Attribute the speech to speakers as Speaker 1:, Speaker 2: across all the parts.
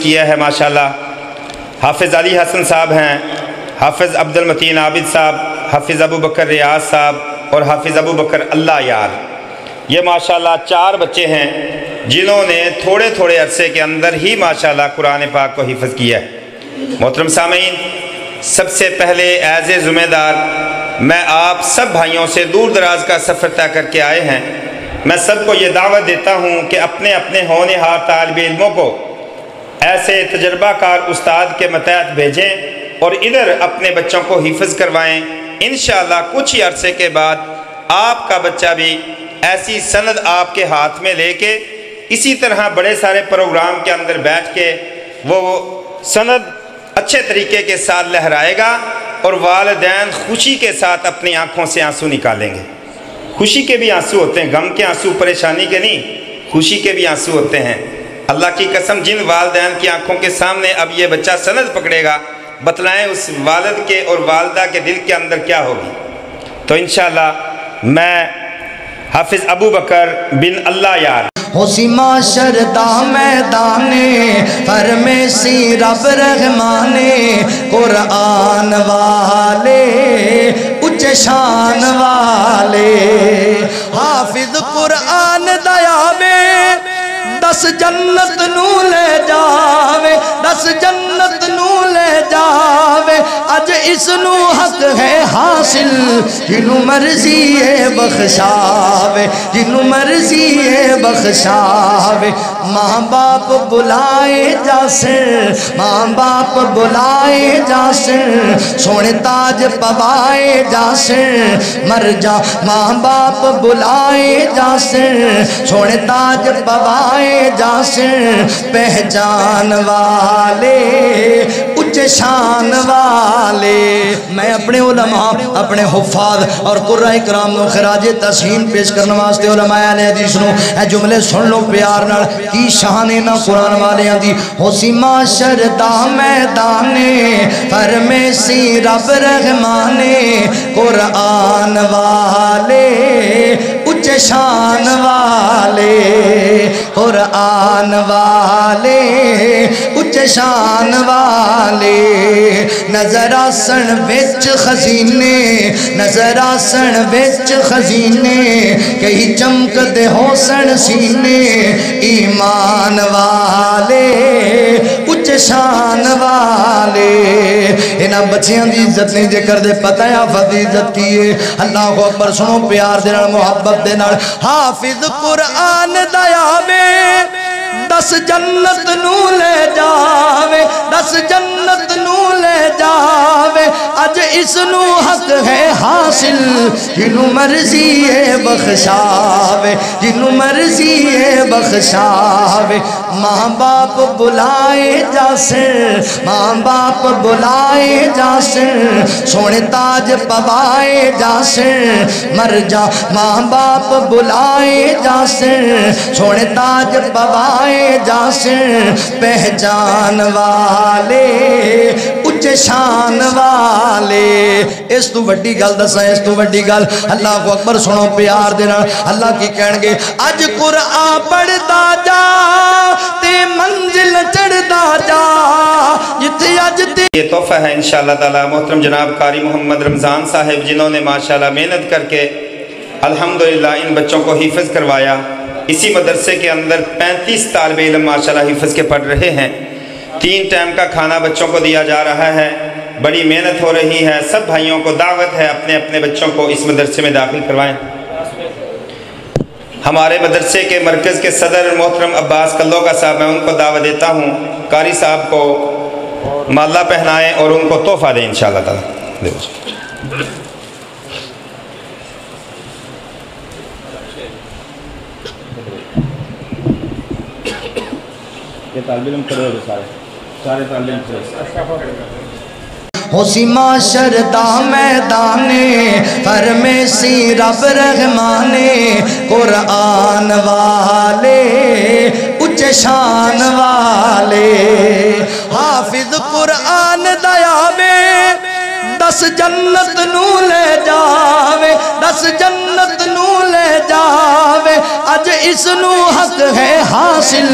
Speaker 1: किया है माशाल्लाह। हाफिज़ अली हसन साहब हैं, हाफिज़ अब्दुल मतीन आबिद साहब, हाफिज़ अबू बकर रियाज साहब और हाफिज़ अबू बकर अल्लाह यार। ये माशाल्लाह 4 बच्चे हैं जिन्होंने थोड़े थोड़े अरसे के अंदर ही माशाल्लाह कुरान पाक को हिफ्ज़ किया है। मोहतरम सामीन, सबसे पहले एज़ ए ज़िम्मेदार मैं आप सब भाइयों से दूर दराज का सफ़र तय करके आए हैं। मैं सबको ये दावत देता हूँ कि अपने अपने होनहार तालिब इल्मों को ऐसे तजर्बाकार उस्ताद के मतहत भेजें और इधर अपने बच्चों को हिफ्ज़ करवाएं। इंशाअल्लाह कुछ ही अरसे के बाद आपका बच्चा भी ऐसी सनद आपके हाथ में लेके इसी तरह बड़े सारे प्रोग्राम के अंदर बैठ के वो सनद अच्छे तरीके के साथ लहराएगा और वालिदैन खुशी के साथ अपनी आँखों से आंसू निकालेंगे। खुशी के भी आंसू होते हैं, गम के आंसू, परेशानी के नहीं, खुशी के भी आंसू होते हैं। अल्लाह की कसम, जिन वालिदैन की आंखों के सामने अब ये बच्चा सनद पकड़ेगा, बतलाएं उस वालिद के और वालिदा के दिल के अंदर क्या होगी। तो इंशाअल्लाह मैं हाफिज़ अबू बकर बिन अल्लाह यार
Speaker 2: होसीमा शरदा मैदाने फरमेसी रब रहमाने कुरान वाले उच्च शान वाले हाफिज कुरान दया में 10 जन्नत नू ले जावे, 10 जन्नत नू ले जावे। अज इसनू हक है हासिल जिनू मर्जी है बख्शावे, जिनू मर्जी है बख्शावे। माँ बाप बुलाए जासिर, माँ बाप बुलाए जासिर, सोने ताज पवाए जासिर मर जा। माँ बाप बुलाए जासिर, सोने ताज पवाए जासिर पहचान वाले उच्च शान वाले। मैं अपने उलमा, अपने हुफ़ाज़ और कुर्रा इकराम को खिराज तस्लीम पेश करने वास्ते उलमाए अहले हदीस नूं ए जुमले सुन लो प्यार नाल। की शान है ना कुरान वालियां दी। होसीमा शरदा मैदाने फरमेसी रब रहमाने कुरान वाले उच्च शान वाले, कुरान वाले उच्च शान वाले। नजर आसन विच खजीने, नजर आसन विच खजीने, कई चमकदे होसन सीने ईमान वाले उच्च शान वाले। इन्हां बच्चियां दी इज्जत नहीं जे करदे, पता है आफत दी इज्जत की है। अल्लाह को अकबर सुनो प्यार दे नाल, मुहब्बत दे नाल। हाफिज कुरान दया में 10 जन्नत नू ले जावे, 10 जन्नत नू ले जावे। अज इसनू हक है हासिल जिनू मर्जी है बख्शावे, जिनू मर्जी है बख्शावे। माँ बाप बुलाए जासिर, माँ बाप बुलाए जासिर, सोने ताज पवाए जासिर मर जा। माँ बाप बुलाए जासिर, सोने ताज पवाए जासिर पहचान वाले उच्च शान वाले। इस तू वड्डी गल दसा, इस तू वड्डी गल। अल्लाह को अकबर सुनो प्यार दे नाल। अल्लाह की कहणगे अज कुरान पढ़दा जा ते मंजिल चढ़दा जा जिथे अज ते।
Speaker 1: ये तोहफा है इंशाअल्लाह ताला मोहतरम जनाब कारी मोहम्मद रमज़ान साहिब, जिन्होंने माशाल्लाह मेहनत करके अल्हम्दुलिल्लाह इन बच्चों को हिफ्ज़ करवाया। इसी मदरसे के अंदर 35 तालिब इल्म माशाल्लाह हिफ्ज़ के पढ़ रहे हैं। 3 टाइम का खाना बच्चों को दिया जा रहा है, बड़ी मेहनत हो रही है। सब भाइयों को दावत है अपने अपने बच्चों को इस मदरसे में दाखिल करवाएं। हमारे मदरसे के मरकज़ के सदर मोहतरम अब्बास कल्लोगा साहब, मैं उनको दावत देता हूँ कारी साहब को माला पहनाएं और उनको तोहफा दें इंशाअल्लाह ताला। ये तालिब खड़े हो सारे सारे तालिब खड़े।
Speaker 2: होसीमा शरदा मैदाने फरमेसी रब रहमाने कुरान वाले उच्च शान वाले। हाफिज कुरान दया में 10 जन्नत नू ले जावे, 10 जन्नत नू ले जावे। अज اج اس نو حق ہے حاصل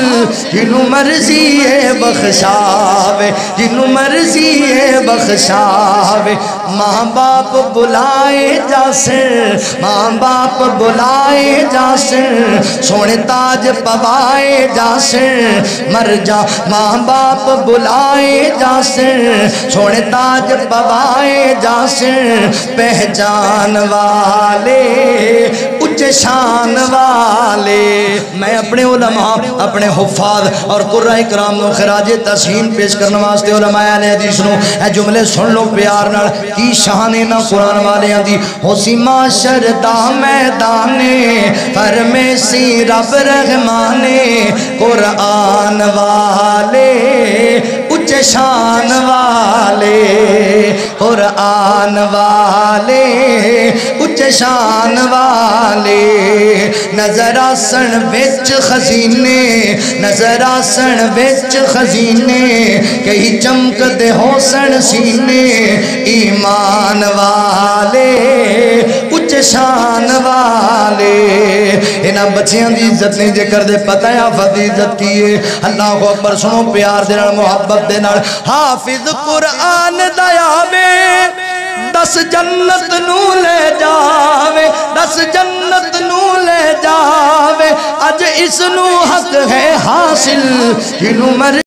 Speaker 2: جنوں مرضی ہے بخشاوے جنوں مرضی ہے بخشاوے ماں باپ بلائے جاسن ماں باپ بلائے جاسن سونے تاج پوائے جاسن مر جا ماں باپ بلائے جاسن سونے تاج پوائے جاسن پہچان والے اچھے شان والے میں اپنے علماء اپنے حفاظ اور قرآن کرام نو خراج تحسین پیش کرنے واسطے علماء اہل حدیث نو اے جملے سن لو پیار نال کی شان نہ قرآن والیاں دی ہوسی معاشر دا میدانے فرمیسی رب رحمانے قرآن والے اچھے شان والے قرآن والے اچھے شان والے نظر آسن وچ خزینے نظر آسن وچ خزینے کئی چمک دے ہوسن سینے ایمان والے اچھے شان والے انہاں بچیاں دی عزت نہیں ذکر دے پتہ ہے آفت دی عزت کیے اللہ اکبر سنو پیار دے نال محبت دے نال حافظ قرآن دیاوے 10 جنت نو لے جاوے 10 جنت نو لے جاوے اج اس نو حق ہے حاصل جنوں